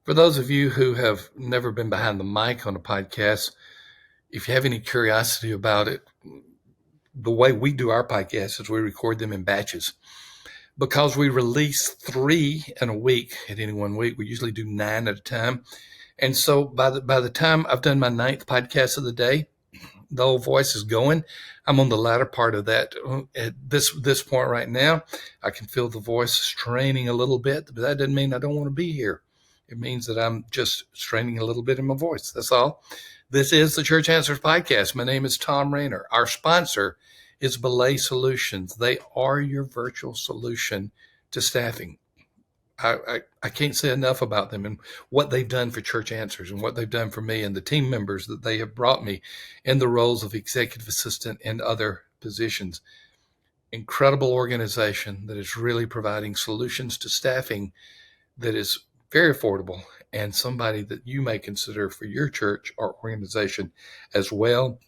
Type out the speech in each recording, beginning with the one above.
For those of you who have never been behind the mic on a podcast, if you have any curiosity about it, the way we do our podcasts is we record them in batches. Because we release 3 in a week at any one week, we usually do 9 at a time. And so by the time I've done my 9th podcast of the day, the old voice is going. I'm on the latter part of that. At this point right now, I can feel the voice straining a little bit, but that doesn't mean I don't want to be here. It means that I'm just straining a little bit in my voice. That's all. This is the Church Answers Podcast. My name is Thom Rainer. Our sponsor is Belay Solutions. They are your virtual solution to staffing. I can't say enough about them and what they've done for Church Answers and what they've done for me and the team members that they have brought me in the roles of executive assistant and other positions. Incredible organization that is really providing solutions to staffing that is very affordable and somebody that you may consider for your church or organization as well.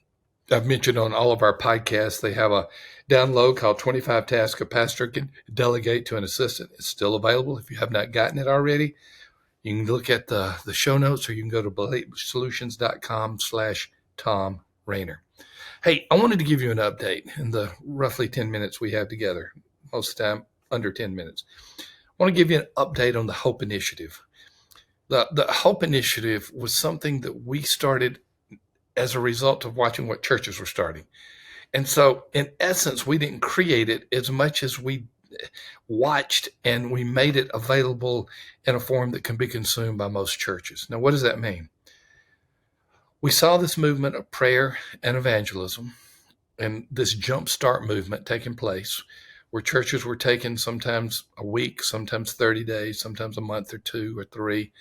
I've mentioned on all of our podcasts, they have a download called 25 Tasks a Pastor Can Delegate to an Assistant. It's still available if you have not gotten it already. You can look at the show notes, or you can go to solutions.com/Thom Rainer. Hey, I wanted to give you an update in the roughly 10 minutes we have together, most of the time under 10 minutes. I want to give you an update on the Hope Initiative. The Hope Initiative was something that we started as a result of watching what churches were starting. And so, in essence, we didn't create it as much as we watched, and we made it available in a form that can be consumed by most churches. Now, what does that mean? We saw this movement of prayer and evangelism and this jumpstart movement taking place where churches were taking sometimes a week, sometimes 30 days, sometimes a month or 2 or 3,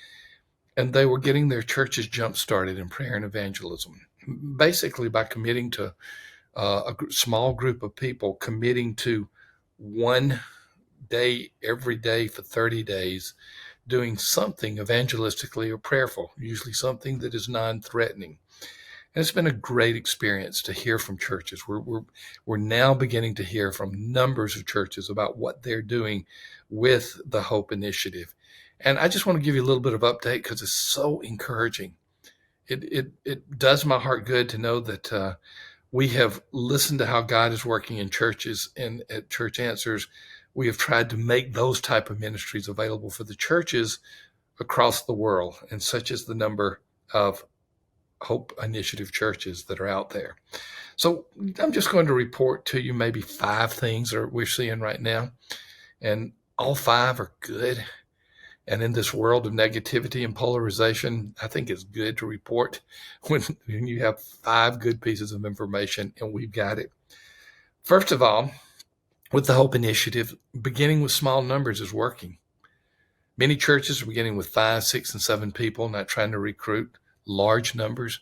and they were getting their churches jump-started in prayer and evangelism, basically by committing to a small group of people, committing to one day every day for 30 days, doing something evangelistically or prayerful, usually something that is non-threatening. And it's been a great experience to hear from churches. We're now beginning to hear from numbers of churches about what they're doing with the Hope Initiative. And I just want to give you a little bit of update because it's so encouraging. It does my heart good to know that we have listened to how God is working in churches, and at Church Answers, we have tried to make those type of ministries available for the churches across the world, and such is the number of Hope Initiative churches that are out there. So I'm just going to report to you maybe 5 things that we're seeing right now, and all 5 are good. And in this world of negativity and polarization, I think it's good to report when you have 5 good pieces of information, and we've got it. First of all, with the Hope Initiative, beginning with small numbers is working. Many churches are beginning with 5, 6, and 7 people, not trying to recruit large numbers,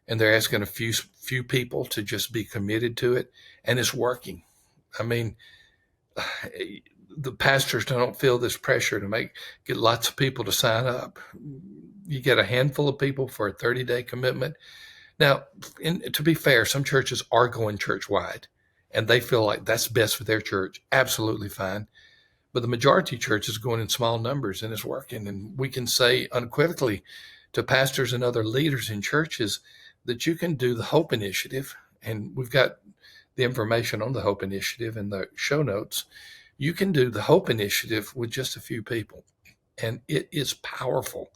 and they're asking a few people to just be committed to it, and it's working. I mean, the pastors don't feel this pressure to get lots of people to sign up. You get a handful of people for a 30-day commitment. Now, to be fair, some churches are going church-wide, and they feel like that's best for their church. Absolutely fine. But the majority of churches are going in small numbers, and it's working. And we can say unequivocally to pastors and other leaders in churches that you can do the Hope Initiative, and we've got the information on the Hope Initiative in the show notes. You can do the Hope Initiative with just a few people, and it is powerful.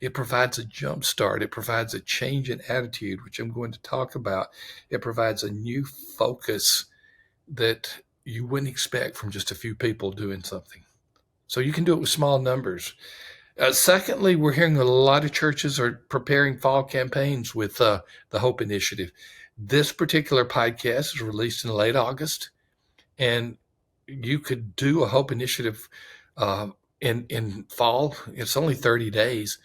It provides a jump start. It provides a change in attitude, which I'm going to talk about. It provides a new focus that you wouldn't expect from just a few people doing something. So you can do it with small numbers. Secondly, we're hearing a lot of churches are preparing fall campaigns with the Hope Initiative. This particular podcast is released in late August, and you could do a Hope Initiative in fall. It's only 30 days.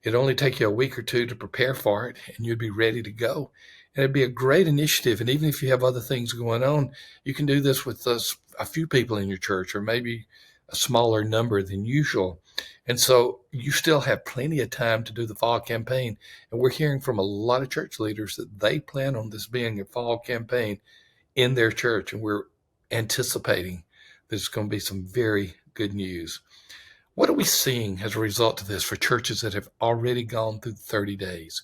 It'd only take you a week or 2 to prepare for it, and you'd be ready to go. And it'd be a great initiative. And even if you have other things going on, you can do this with a few people in your church, or maybe a smaller number than usual. And so you still have plenty of time to do the fall campaign. And we're hearing from a lot of church leaders that they plan on this being a fall campaign in their church. And we're anticipating there's going to be some very good news. What are we seeing as a result of this for churches that have already gone through 30 days?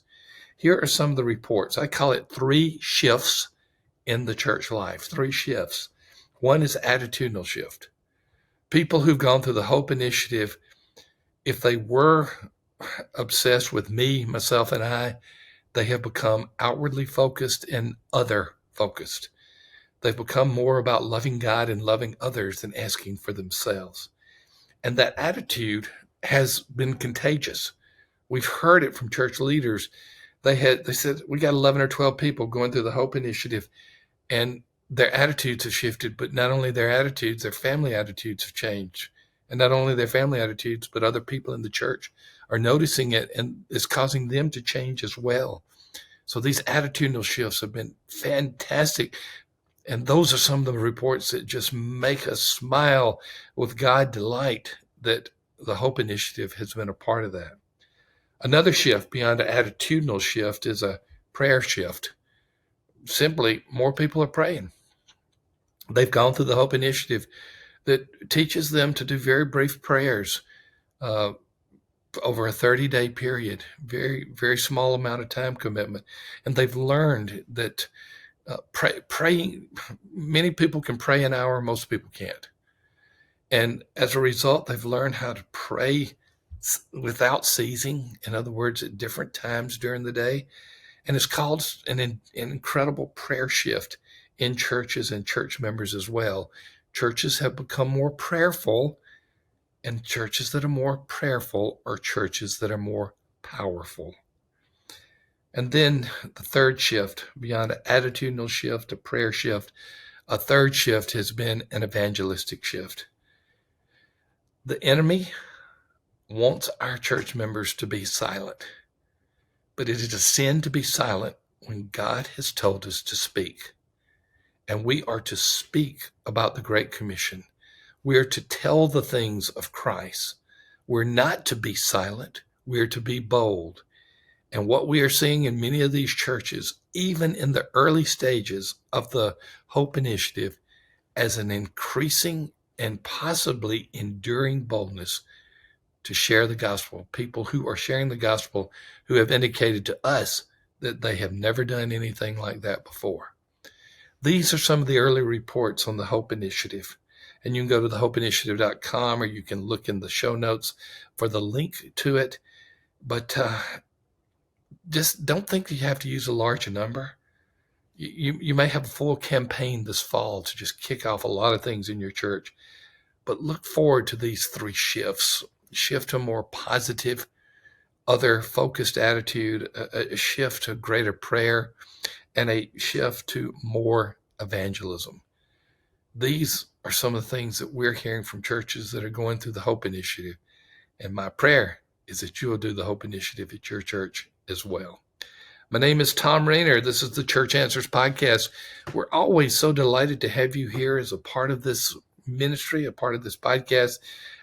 Here are some of the reports. I call it 3 shifts in the church life, 3 shifts. One is attitudinal shift. People who've gone through the Hope Initiative, if they were obsessed with me, myself, and I, they have become outwardly focused and other focused. They've become more about loving God and loving others than asking for themselves. And that attitude has been contagious. We've heard it from church leaders. They said, we got 11 or 12 people going through the Hope Initiative, and their attitudes have shifted. But not only their attitudes, their family attitudes have changed. And not only their family attitudes, but other people in the church are noticing it, and it's causing them to change as well. So these attitudinal shifts have been fantastic. And those are some of the reports that just make us smile with God delight that the Hope Initiative has been a part of that. Another shift beyond an attitudinal shift is a prayer shift. Simply, more people are praying. They've gone through the Hope Initiative that teaches them to do very brief prayers uh, over a 30-day period, very, very small amount of time commitment. And they've learned that praying, many people can pray an hour, most people can't. And as a result, they've learned how to pray without ceasing. In other words, at different times during the day. And it's caused an incredible prayer shift in churches and church members as well. Churches have become more prayerful, and churches that are more prayerful are churches that are more powerful. And then the third shift, beyond an attitudinal shift, a prayer shift, a third shift has been an evangelistic shift. The enemy wants our church members to be silent, but it is a sin to be silent when God has told us to speak. And we are to speak about the Great Commission. We are to tell the things of Christ. We're not to be silent. We're to be bold. And what we are seeing in many of these churches, even in the early stages of the Hope Initiative, as an increasing and possibly enduring boldness to share the gospel. People who are sharing the gospel who have indicated to us that they have never done anything like that before. These are some of the early reports on the Hope Initiative. And you can go to thehopeinitiative.com, or you can look in the show notes for the link to it. But just don't think you have to use a large number. You may have a full campaign this fall to just kick off a lot of things in your church. But look forward to these 3 shifts. Shift to a more positive, other focused attitude, a shift to greater prayer, and a shift to more evangelism. These are some of the things that we're hearing from churches that are going through the Hope Initiative. And my prayer is that you will do the Hope Initiative at your church as well. My name is Thom Rainer. This is the Church Answers Podcast. We're always so delighted to have you here as a part of this ministry, a part of this podcast.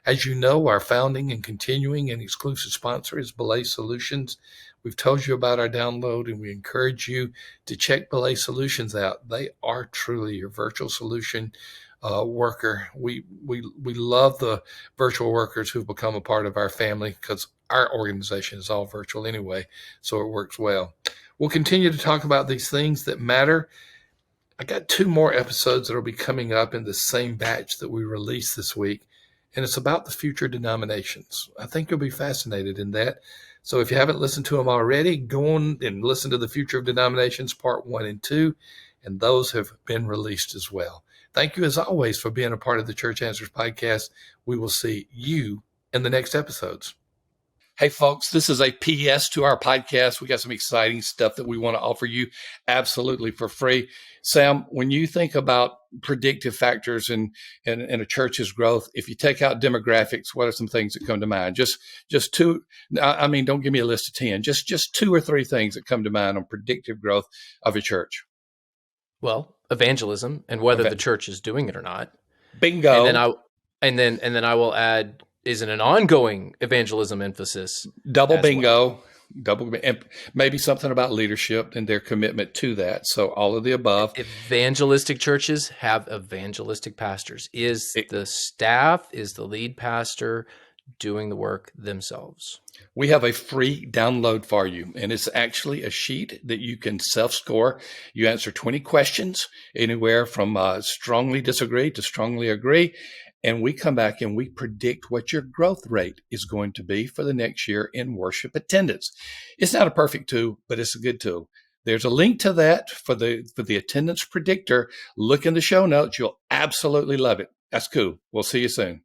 As you know, our founding and continuing and exclusive sponsor is Belay Solutions. We've told you about our download, and we encourage you to check Belay Solutions out. They are truly your virtual solution worker. We love the virtual workers who've become a part of our family, because our organization is all virtual anyway, so it works well. We'll continue to talk about these things that matter. I got 2 more episodes that will be coming up in the same batch that we released this week, and it's about the future denominations. I think you'll be fascinated in that. So if you haven't listened to them already, go on and listen to the Future of Denominations Part 1 and 2, and those have been released as well. Thank you, as always, for being a part of the Church Answers Podcast. We will see you in the next episodes. Hey, folks, this is a PS to our podcast. We got some exciting stuff that we want to offer you absolutely for free. Sam, when you think about predictive factors in a church's growth, if you take out demographics, what are some things that come to mind? Just 2. I mean, don't give me a list of 10. Just 2 or 3 things that come to mind on predictive growth of a church. Well, evangelism, and whether the church is doing it or not. Bingo. And then I will add, is it an ongoing evangelism emphasis? Double bingo. Well. And maybe something about leadership and their commitment to that. So all of the above. Evangelistic churches have evangelistic pastors. Is the staff, is the lead pastor doing the work themselves. We have a free download for you, and it's actually a sheet that you can self-score. You answer 20 questions, anywhere from strongly disagree to strongly agree, and we come back and we predict what your growth rate is going to be for the next year in worship attendance. It's not a perfect tool, but it's a good tool. There's a link to that for the attendance predictor. Look in the show notes. You'll absolutely love it. That's cool. We'll see you soon.